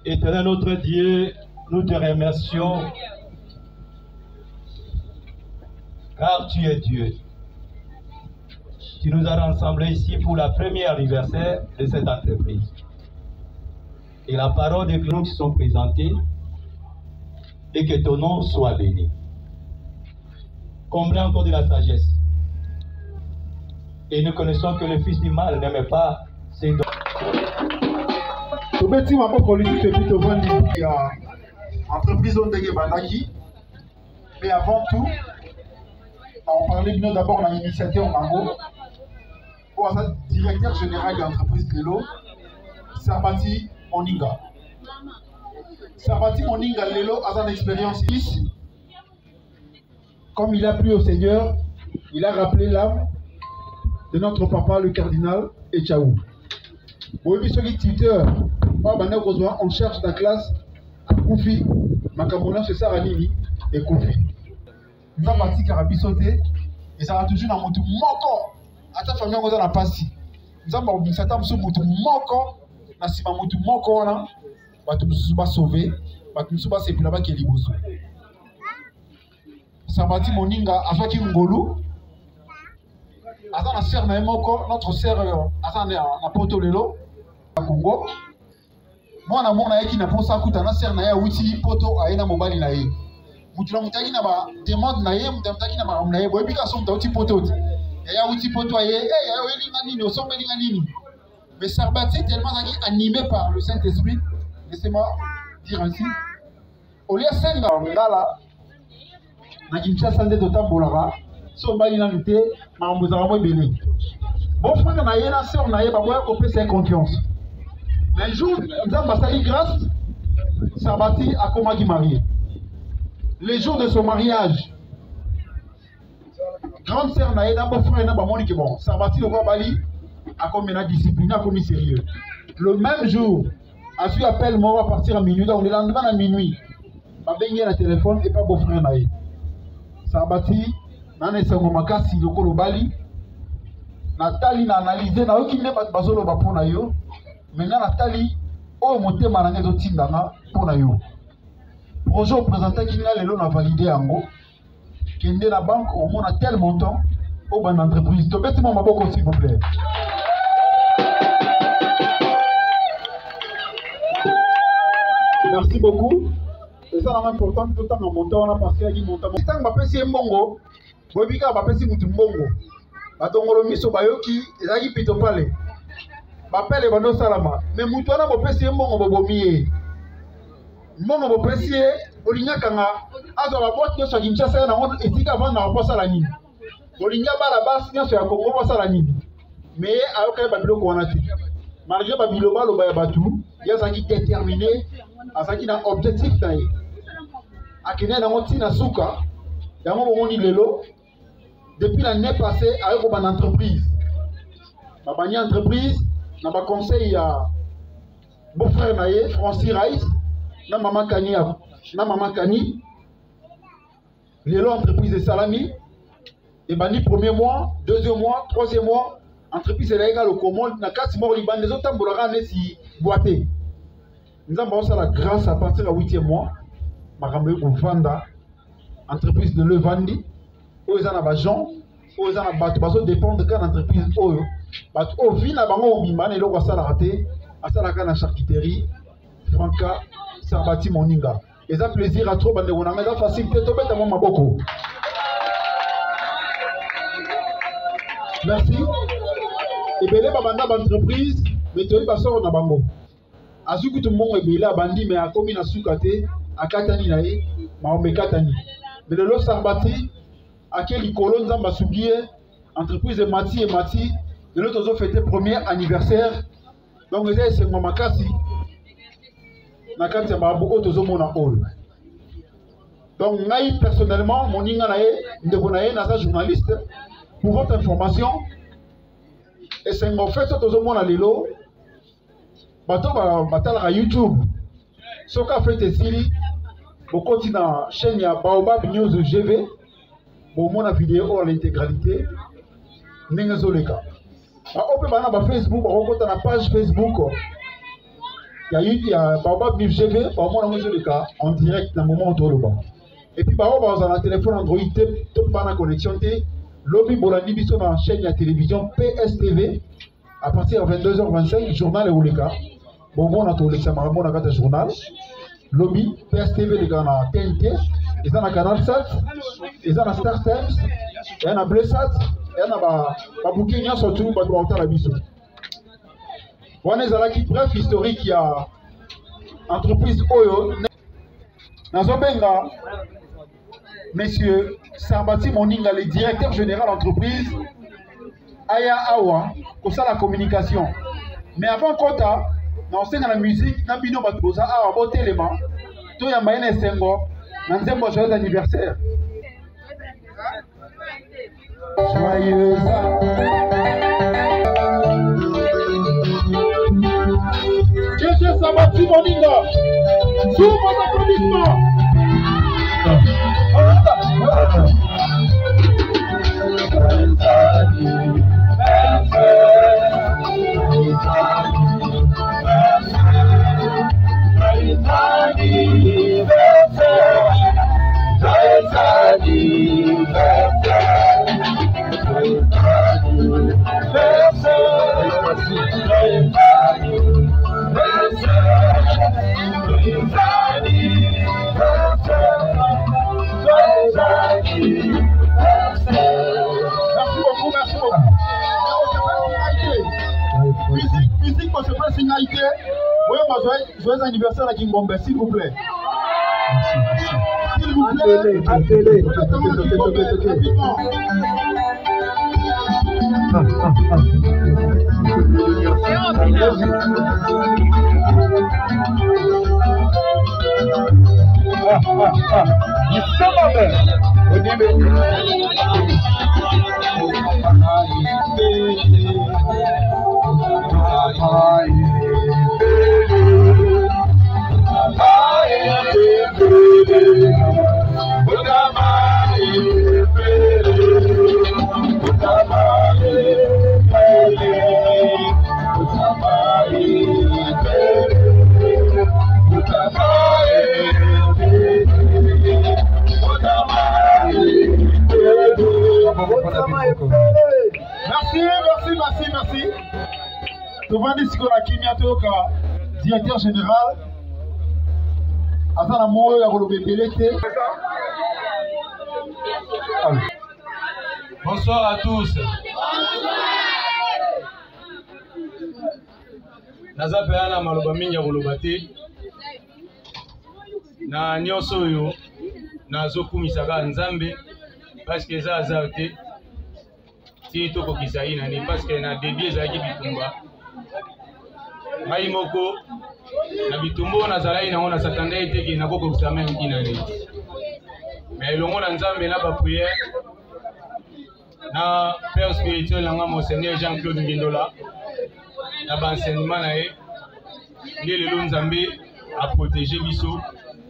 Éternel notre Dieu, nous te remercions car tu es Dieu. Tu nous as rassemblés ici pour la première anniversaire de cette entreprise. Et la parole des clés qui sont présentées et que ton nom soit béni. Comblez encore de la sagesse. Et nous connaissons que le fils du mal n'aime pas ses dons. Entreprise mais avant tout, on parlait d'abord de l'initiative Mango. Pour le directeur général de l'entreprise Lelo, Sarbati Moninga. Sarbati Moninga Lelo a une expérience ici. Comme il a plu au Seigneur, il a rappelé l'âme de notre papa, le cardinal Echaou. Pour lui, celui tuteur, on cherche la classe à Koufi, Makamona, c'est Saranini et Koufi. Nous avons parti Carabi sauté et ça va toujours dans mon tout moko. À ta famille, on a passé. Nous avons dit ça, nous avons moko. Nous avons dit moko, nous avons sauvé, nous avons sauvé là-bas qui est liboso. Sabati Moninga, avec Ngolu, notre sœur notre sœur, à Poto Lelo, à Congo. Moi, je suis na posa kuta na sœur na ya uti poto aina mobali na ye. Mutula mutaki na ba demande na ye, mutaki na ba na ye. Boy bika som uti poto. Ya uti poto aye, ya elinga nini, osombe linga nini. Mais Sarbati tellement animé par le Saint-Esprit, laissez-moi dire ainsi. Au lieu senga ngala na Kinshasa nde totambolaka, so mbali na luté, ma mbozaka mo belé. Bon frère na ye na sœur na ye ba boya kopesa confiance. Mais un jour, nous avons passé grâce, Sarbati a commencé marié. Le jour de son mariage, grande sœur Naïda, mon frère n'a pas mon équipe. Sarbati le roi Bali a commis la discipline, a commis sérieux. Le même jour, a su appel, moi on va partir à minuit, donc le lendemain à minuit, ma baigné le téléphone et pas beau frère Naïda. Sarbati, n'a pas son makasi le colo Bali, Nathalie n'a analysé, n'a aucun n'est pas de basolo pour Naïo. Maintenant, Nathalie, oh, monté malangé de Tindana pour la yo. Projet présenté qui n'a le validé en gros. Qui est la banque, au moins à tel montant, au ban d'entreprise. Donc, mettez-moi ma banque s'il vous plaît. Merci beaucoup. C'est ça la même important, tout le temps en montant, on a passé à qui montant. Si tant que ma pesi est mongo, Bobika ma pesi moutou mongo. Batongolo miso bayoki, et là, il pito palais. M'appelle Ebano Salama. Mais Moutouana m'a pressé mon bobomier. Mon pressé, Olinia Kanga, Azo la boîte de Kinshasa, et si avant n'a pas Salanine. Olinia Balabas, n'y a sur la Congo Salanine. Mais à aucun babilo qu'on a dit. Marge Babiloba, le Bayabatou, il y a ça qui est déterminé, à ça qui a objectif d'ailleurs. À Kenya, dans mon tina souka, dans mon moment Lelo, depuis l'année passée, avec une entreprise. Ma bannière entreprise, na ba conseil à beau-frère naye Francis Rice na maman Kani les entreprises de Salami et bani premier mois, deuxième mois, troisième mois entreprise est légal au commun na 4 mois liban les autres tambolera ne si boité nous avons ça la grâce à partir du 8e mois ma rambe ko vanda entreprise de Levandi où ils en a ba gens où ils en a ba baso dépend de quelle entreprise oyo. Au fin à bango bimane lo kwasa la raté asala kana charcuterie Franca Sarbati Moninga et ça plaisir à trop bande on a mais facilité to beta maboko. Merci. ebele babanda d'entreprise mais toyi basoro na bango azuki tout mbongo ebele abandi mais akomi na suka te akatani na ye maombe katani mais lelo Sarbati ake likolo nzamba asuki ye entreprise emati lelo tozo fêter premier anniversaire donc eza esengo makasi na kati ya makambo oyo tozomona oyo. Donc ngai personnellement moninga na ye ndeko na ye naza journaliste pour votre information esengo fait so tozomona lelo bato batalaka YouTube soka fait esili bokoti na chaîne ya Baobab News GV bomona vidéo à l'intégralité ndenge ezoleka baope bana ba Facebook bakokota na page Facebook ya Baobab News GV bomona ngo ezoleka en direct na moment otoloba et puis baoba baza na téléphone Android te to bana connexion te lobi bolandi biso na chaîne ya télévision PSTV à partir de 22h25 journal eoleka bomona tolekisa makambo na kata journal lobby PSTV les gars na TNT ils ont un canal 7 ils ont un Star Times et un Blessat et un ba bouquet nya surtout ba droit la biso wana ezalaki bref historique ya entreprise oyo nazobenga monsieur Sarbati Moninga le directeur général d'entreprise aya awa pour la communication mais avant kota na osenga la musique na bino bato boza awa botelema to ya mayene sengo na nzembo joyeux anniversaire joyeux Monsieur Sarbati Moninga sous vos applaudissements. Musique pour se faire signalité. Joyeux anniversaire à Kingombe, s'il vous plaît. Merci. S'il vous plaît. Merci. Tovandi Sikola Kimia Toka, directeur général. Azana Moyo ya Rolobe Belete. Bonsoir à tous. Naza peana maloba mingi ya Roloba te. Na nyonso oyo nazokumisaka Nzambe parce que eza hasard te. Si toko kisai nani parce que na début ezalaki bitumba ngai moko na bitumba nazalaki nango na satanda ete ki nakokokisa même kinani mais elongo na Nzambe na baprière na père spirituel nanga monseigneur Jean-Claude Ngindola na baenseignement na ye nde lelo Nzambe a protéger biso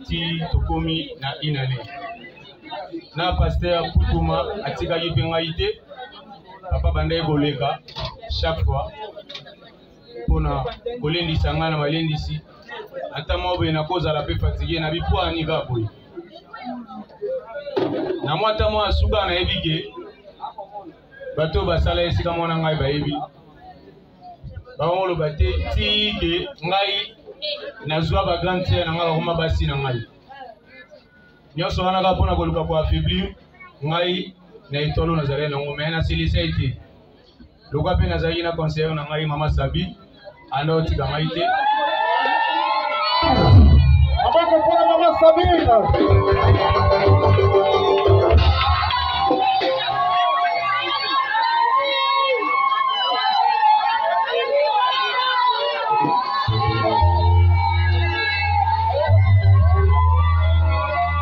ti tokomi na inane na pasteur Putuma atikaki mpe ngai te papa banda ekoleka chaque fois pona kolendisa nga na malendisi ata maobe na kozala pe fatigué na bipwani ka boye na mwata mwa suka na ebike bato basala esika mwana ngai bayebi bangoloba te tike ngai nazwa ba grande sœur na nga bakoma basi na ngai nyonso wana ka pona koluka ko affaiblir ngai na itolo nazalé nango mais na silisa ete Le roi Penazari na conseiller na ngai Maman Sabi, ando tika maite. Abako pona Maman Sabi.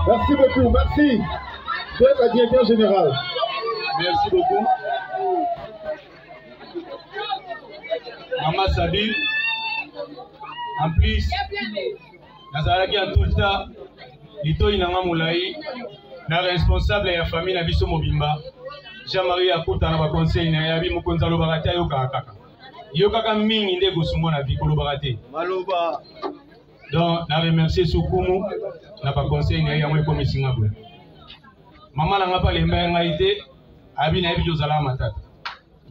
Merci beaucoup, merci. Vous êtes la directeur générale. Merci beaucoup. Maman Sabi, en plus, nazalaki en tout le temps, lito inanga moulaï, na responsable de la famille na biso mobimba, Jean-Marie Akouta na ba conseil na yabi mokonza lo bakati ayo kaka. Yo kaka mingi nde kusumo na bikolo bakati. Maloba. Donc, na remercier Soukoumou, na ba conseil na yamu ko misinga bwe. Maman na ngapa le mbenga ite, abi na bijo zala matata.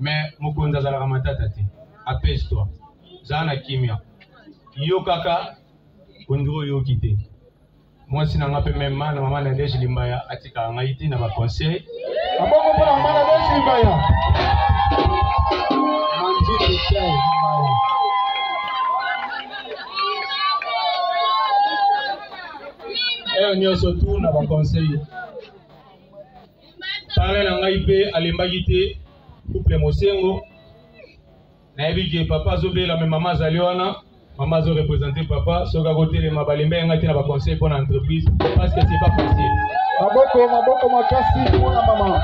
Mais mokonza zala matata te. Apêche-toi. Zana kimia. Yo kaka kondro yo kité. Moi si na ngape même na maman na Deje Limbaya atika ngaiti na ba conseil. Aboko pour maman na Deje Limbaya. Manji Limbaya. Et on y a surtout na ba conseil. Parler na ngaipe alembagité couple Mosengo. Naïbi papa zobé la même maman Zaliona, maman zo représenter papa, soka côté les mabalembe ngati na ba conseil pour l'entreprise parce que c'est pas facile. Maboko makasi pour la maman.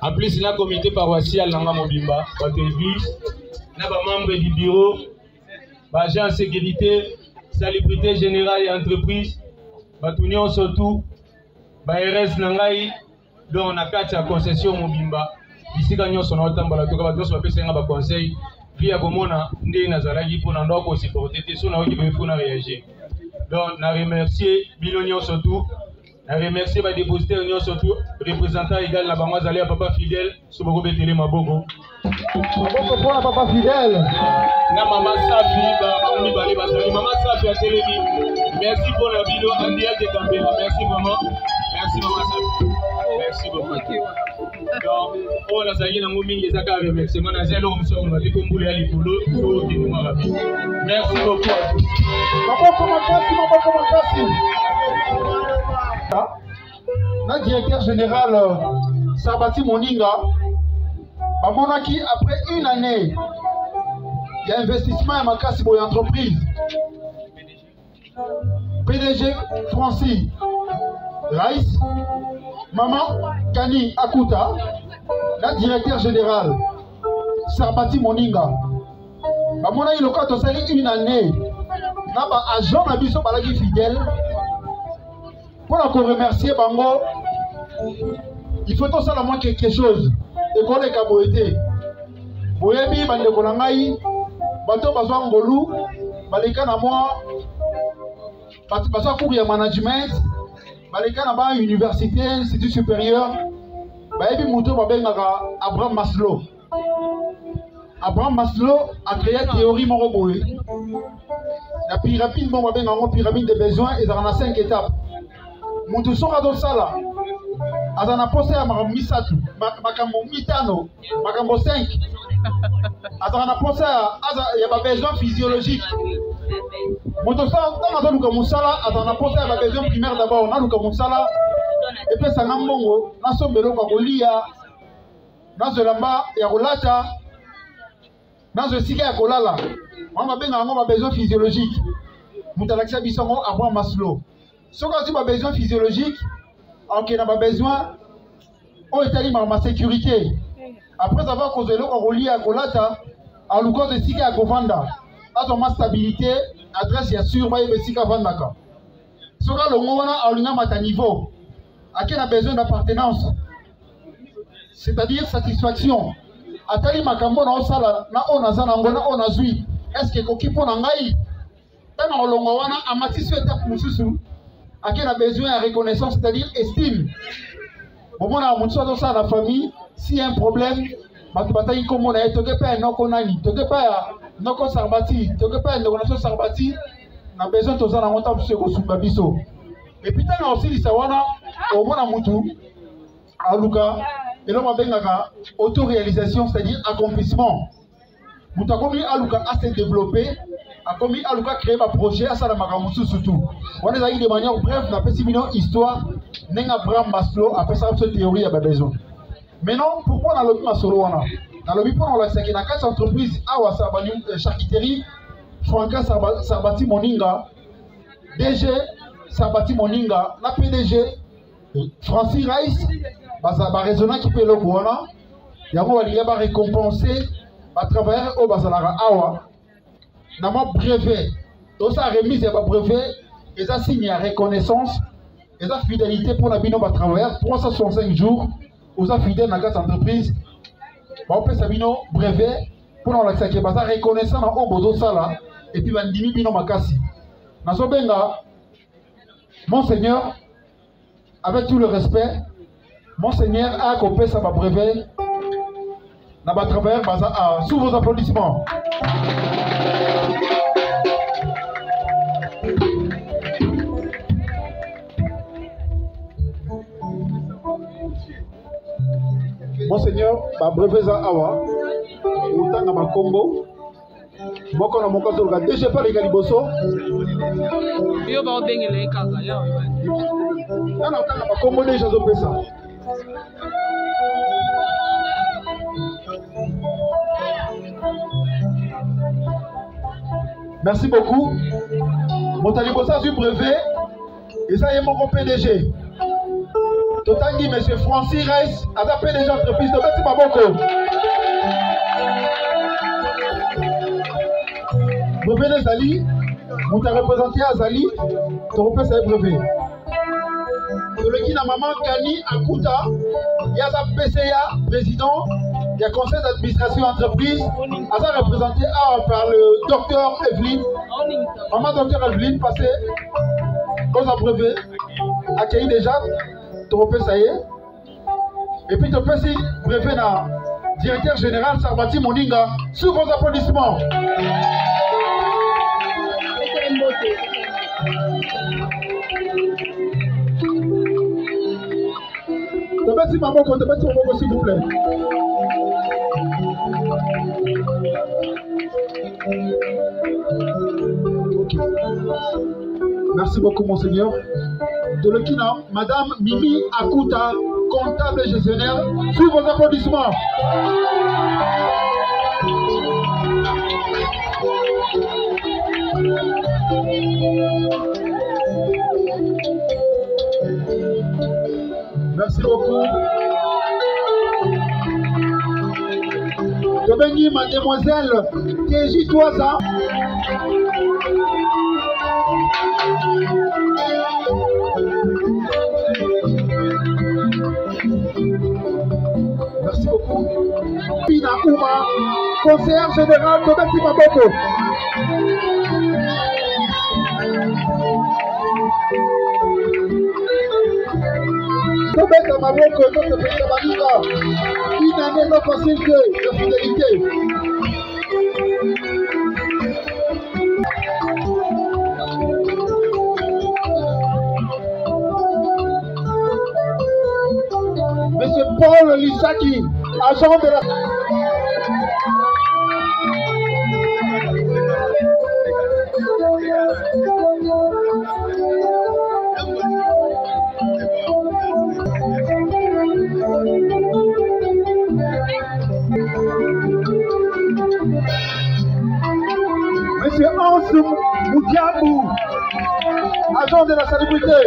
En plus la comité paroissial nanga mobimba, ba église, na ba membre du bureau, ba agent sécurité, salubrité générale et entreprise, ba tunion surtout, ba RS nangai. Donc on a quatre concessions mobimba ici quand on a autant de toka bato so pesa nga ba conseil via komona ndé nazalaki pona ndoko supporter te so na oki be fona réagir. Donc na remercier bilonio surtout, na remercier ba dépositaire nyo surtout représentant égal na bango zali papa fidèle so boko betele maboko. Maboko pour papa fidèle. Na maman Safi ba oni bali bazali maman Safi a télévi. Merci pour la vidéo en direct de Gambela. Merci vraiment. Merci maman Safi. Merci beaucoup. Donc, on a salué dans mingi zaka remerciement na zelo mso na likombule ya likolo to kinuma rabi. Merci beaucoup à tous. Maboko makasi. Na directeur général Sabati Moninga, bamonaki après une année, il y a investissement à makasi pour l'entreprise. PDG Francis Rice, maman Kani Akuta, la directeur général Sabati Moninga. Bamona il a tosali une année. Na ba agent na biso balaki fidèle. Pour la remercier bango, il faut tout ça la moins quelque chose. Et qu'on est caboité. Boyebi bande konangai, bato bazwa ngolu, baleka na moi, bazwa cours ya management. Baleka na ba université, institut supérieur, bayebi muto babengaka Abraham Maslow. Abraham Maslow a créé une théorie moko boye. La pyramide bon babengaka pyramide des besoins et dans 5 étapes. Mutu soka do sala. Azana pose ya misatu, makambo mitano, makambo 5. Azana pose ya ba besoin physiologique. Moto sa tanga luka musala atana pose ba besoin primaire d'abord na luka musala et puis sanga mbongo na sombelo kwa kolia na zolamba ya kolata na zo sika ya kolala mama benga ngo ba besoin physiologique mutalakisa bisongo avant Maslow soka si ba besoin physiologique ok na ba besoin o etali ma sécurité après avoir causé le kolia kolata a luka zo sika ya kovanda azo ma stabilité adresse ya sûr ba yebesika vandaka soka longo wana alinga mata niveau aké na besoin d'appartenance c'est-à-dire satisfaction atali makambo na osala na onaza na ngona onazui est-ce que koki pona ngai tana olongo wana amatisi étape mususu aké na besoin de reconnaissance c'est-à-dire estime bomona mutu so la famille si un problème batu bataki kombo na etoke pa noko nani toke pa noko Sarbati toke pa ndoko na so Sarbati na besoin toza na ngota musu ko sunga biso et puis tana aussi ça wana omona mutu Aluka, et là, on a autoréalisation, c'est-à-dire accomplissement. Vous avez commis Aluka à se développer, a commis Aluka créer un projet à Salamakamusu surtout. On a eu de manière brève, on a fait une histoire, Nenga Bram Maslow a fait sa théorie à besoin. Maintenant, pourquoi on a lobby Maslow? On a lobby pour la sécurité. Dans 4 entreprises, Awa Sabani, Charcuterie, Franca Sarbati Moninga, DG Sarbati Moninga, la PDG, Francis Rice, va raisonner qui peut le gouvernement. Il y a récompensé à travers au Basalara Awa. Dans mon brevet, dans sa remise de brevet, et ça signe à reconnaissance, et ça fidélité pour la bino à travers 365 jours, aux fidèles dans 4 entreprises. On peut sa bino brevet pour la reconnaissance en haut bozo sala, et puis on dit bino makasi. Nasobenga, Monseigneur, avec tout le respect, Monseigneur a coupé sa brevet dans ma travers sous vos applaudissements. Monseigneur, ma brevet à Awa, autant dans ma Congo, moko na moko to ga déjà pas les galiboso. Yo ba obengele kaka ya. Na autant na Congo déjà zo pesa. Merci beaucoup. Mon talibosa du brevet et ça y est mon PDG. Totangi monsieur Francis Rice a PDG entreprise de Beti Maboko. Brevet des Ali, vous t'avez représenté à Zali, tu repères ce brevet. Le qui n'a maman Kani Akuta, il y a sa PCA, président, il y a conseil d'administration entreprise, à ça représenté par le docteur Evelyne. Maman docteur Evelyne, passé dans un brevet, accueilli déjà, tu repères ça y est. Et puis tu repères si brevet na directeur général Sarbati Moninga, sous vos applaudissements. Merci maman, s'il vous plaît. Okay. Merci beaucoup, Monseigneur. De l'Okina, Madame Mimi Akuta, comptable gestionnaire, sous vos applaudissements. Merci beaucoup. Je bénis mademoiselle Kéji Toisa. Merci beaucoup. Pina Ouma, conseillère générale de Beti Maboko. Tobeka Maboko, notre président Banika, une année non facile de fidélité. Monsieur Paul Lissaki, agent de la... Monsieur Ansou Moudiabou, agent de la salubrité.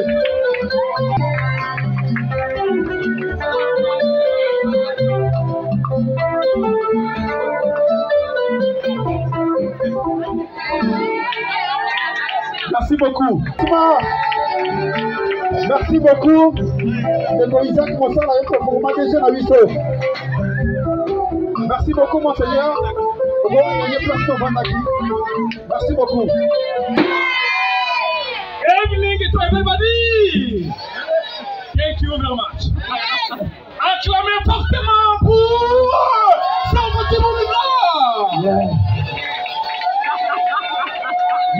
Merci beaucoup. Merci beaucoup. Merci beaucoup, Monseigneur. Merci beaucoup. Evening to everybody. Thank you very much. Acclamez fortement pour Sarbati Moninga.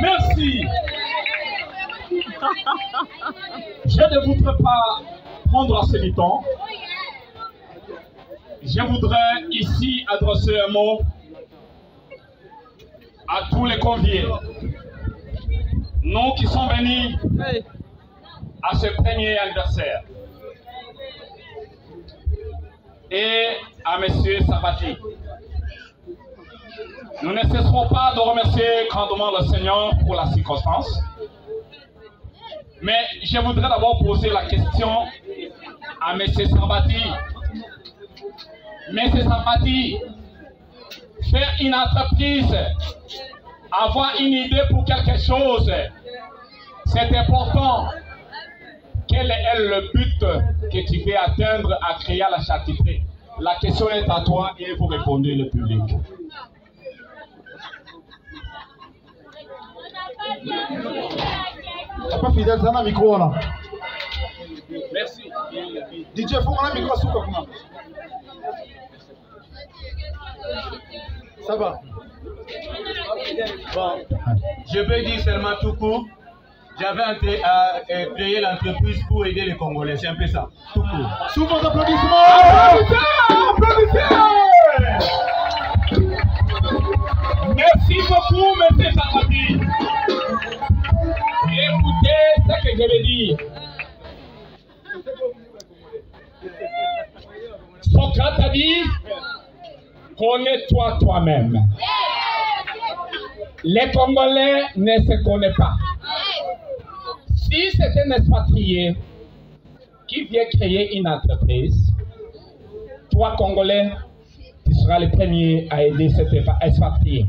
Merci. Je ne voudrais pas prendre assez de temps. Je voudrais ici adresser un mot à tous les conviés. Nous qui sommes venus à ce premier anniversaire. Et à M. Sabati. Nous ne cesserons pas de remercier grandement le Seigneur pour la circonstance. Mais je voudrais d'abord poser la question à M. Sabati. M. Sabati, faire une entreprise, avoir une idée pour quelque chose, c'est important. Quel est le but que tu veux atteindre à créer la charité? La question est à toi et vous répondez le public. T'as pas fidèle, ça n'a micro là. Merci. DJ, faut qu'on a un micro sous comme ça. Ça va. Bon, je peux dire seulement tout court. J'avais créé l'entreprise pour aider les Congolais, c'est un peu ça, tout court. Sous vos applaudissements. Applaudissez. Merci beaucoup, M. Sabati. Écoutez ce que je vais dire. Socrate a dit, connais-toi toi-même. Les Congolais ne se connaissent pas. Si c'est un expatrié qui vient créer une entreprise, toi, Congolais, tu seras le premier à aider cet expatrié.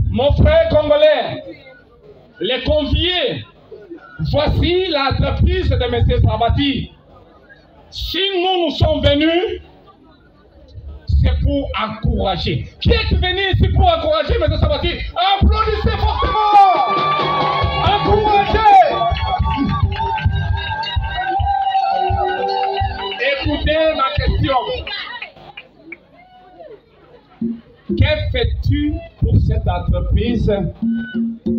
Mon frère congolais, les conviés, voici l'entreprise de M. Sabati. Si nous sommes venus, c'est pour encourager. Qui est venu ici pour encourager M. Sabati? Applaudissez fortement! Encouragez! Écoutez ma question. Que fais-tu pour cette entreprise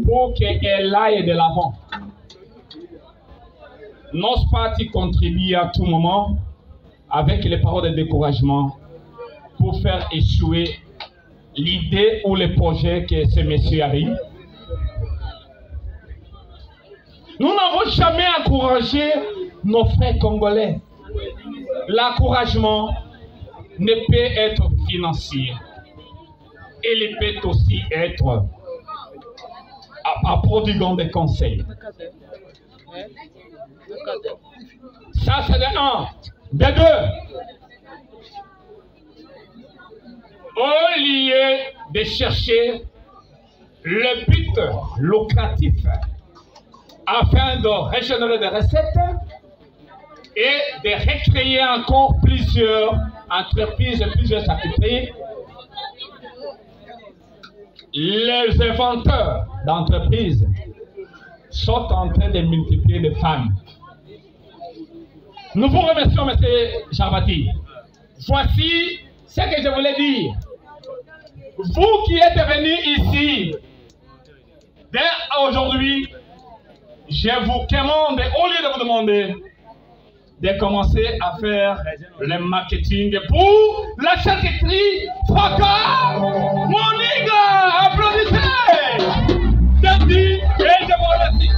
pour qu'elle aille de l'avant? N'ose pas t'y contribuer à tout moment avec les paroles de découragement pour faire échouer l'idée ou le projet que ce monsieur arrive. Nous n'avons jamais encouragé nos frères congolais. L'encouragement ne peut être financier. Il peut aussi être à prodiguant des conseils. Ça, c'est de un. De deux, au lieu de chercher le but lucratif afin de régénérer des recettes et de recréer encore plusieurs entreprises et plusieurs activités, les inventeurs d'entreprises sont en train de multiplier les femmes. Nous vous remercions, M. Sabati. Voici ce que je voulais dire. Vous qui êtes venus ici, dès aujourd'hui, je vous commande, au lieu de vous demander, de commencer à faire le marketing pour la charcuterie Faka Moniga. Applaudissez! C'est dit et je vous remercie.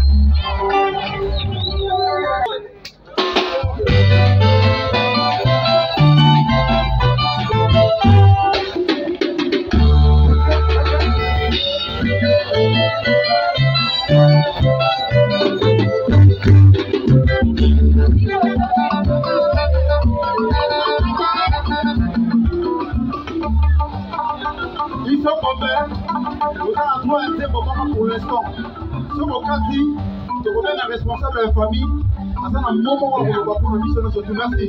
Ils sont combien? Vous avez un droit à un moment pour l'instant. Ce moment-ci, tu reviens la responsable de la famille. Ça, c'est un moment où on va pour le mission de ce merci.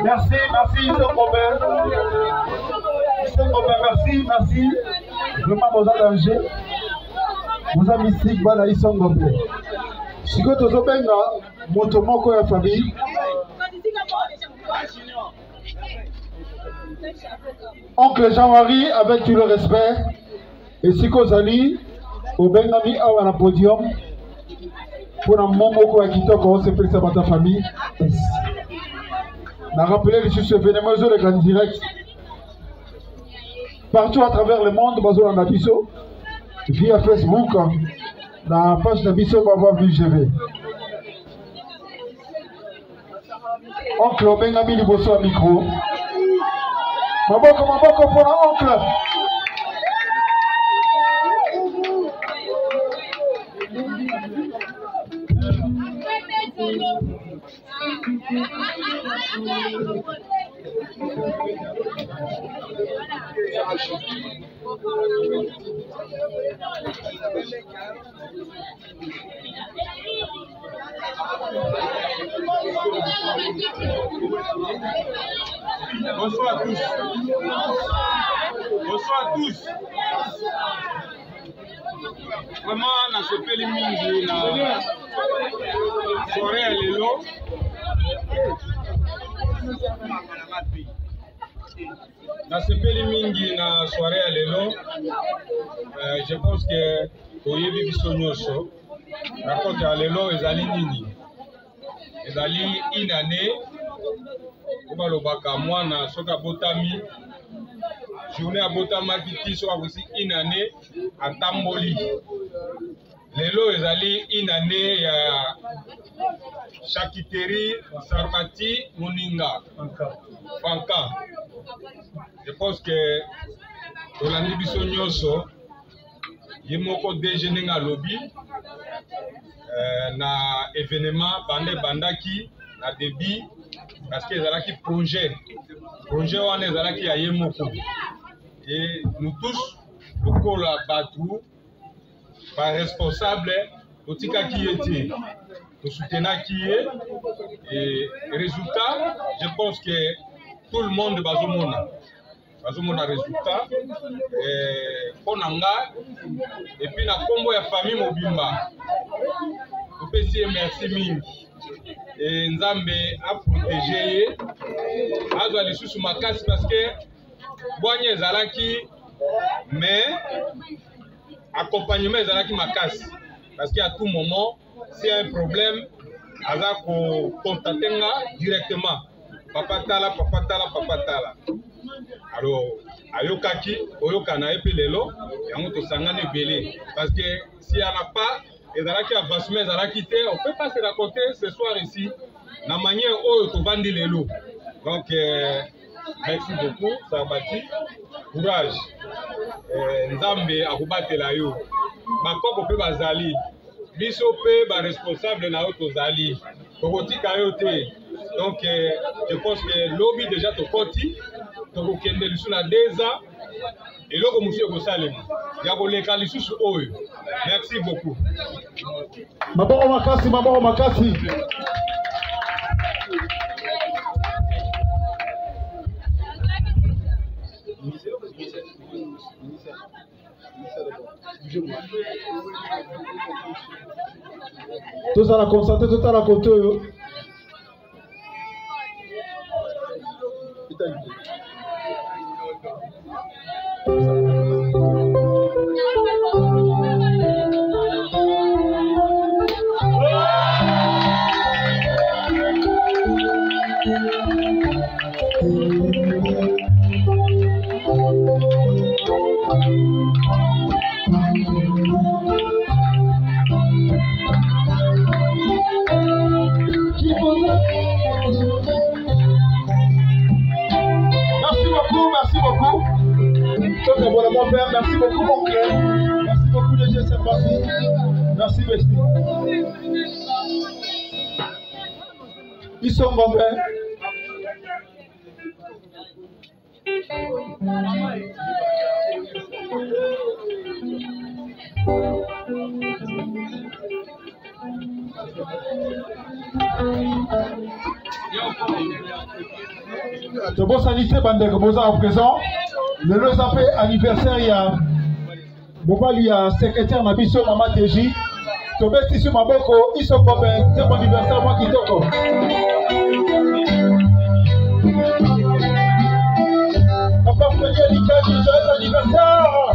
Merci, merci, Robert. Merci, merci. Vraiment, vous avez danger. Vous avez mystique, voilà, ils sont Robert. Si vous avez motomoko ya famille, oncle Jean-Marie, avec tout le respect, et si vous allez au Bengami à la podium, pour un moment qui toque, c'est pour sa famille. On a rappelé les événements de la direct. Partout à travers le monde, on a biso via Facebook, dans la page de biso, on va voir VGV. Oncle Bengami Liboso à micro. Maboko pour l'oncle. Bonsoir à tous. Bonsoir à tous. Vraiment, dans ce pays mingi, na soirée à l'élo. Dans ce pays mingi, na soirée à l'élo, je pense que Oyebi Bisonyoso, raconte à l'élo, ezali nini. Ezali une année. Obalobaka mwana soka botami journée à botamaki ti soka aussi une année à Tamboli. Lelo ezali une année ya Chakiteri Sarmati Muninga Fanka. Je pense que Olandi biso nyonso yemoko déjeuner nga lobby na événement bandaki na débit. Parce que ezalaki projet wana ezalaki ya ye moko et nous tous lokola batu par responsable totikaki ye te tosoutenaki ye et résultat je pense que tout le monde bazomona résultat mpo na nga et puis na kombo ya famille mobimba topesi ye merci mingi. Et Nzambe a protégé azwa lisusu makasi parce que boanye ezalaki mais accompagnement ezalaki makasi parce qu'à tout moment s'il y a un problème aza ko contacter nga directement papa tala alors ayokaki oyokana epe lelo yango tosangana ebele parce que s'il y en a pas ezalaki avancement ezalaki te on peut pas se raconter ce soir ici na manière oyo tovandi lelo donc merci beaucoup Sabati courage Nzambe akobatela yo bakoko mpe bazali biso mpe baresponsable na yo tozali tokotika yo te donc je pense que lobi déjà tokoti tokokende lisu na 2 ans eloko mosusu ekosalema ya koleka lisusu oyo. Merci beaucoup. Maboko makasi. Tout ça la constaté, tout à la côté. Merci beaucoup. Mon père, merci beaucoup mon frère. Merci beaucoup de Dieu, c'est parti. Merci. Ils sont mon père. De bonne sanité, bande comme ça en présent. Le Lozapé anniversaire, il y a Mobali, il y a secrétaire Nabiso Mama Teji. Tobé Tissu Maboko, ils sont comme c'est mon anniversaire, moi qui toko. Papa Frédéric Likadi, joyeux anniversaire.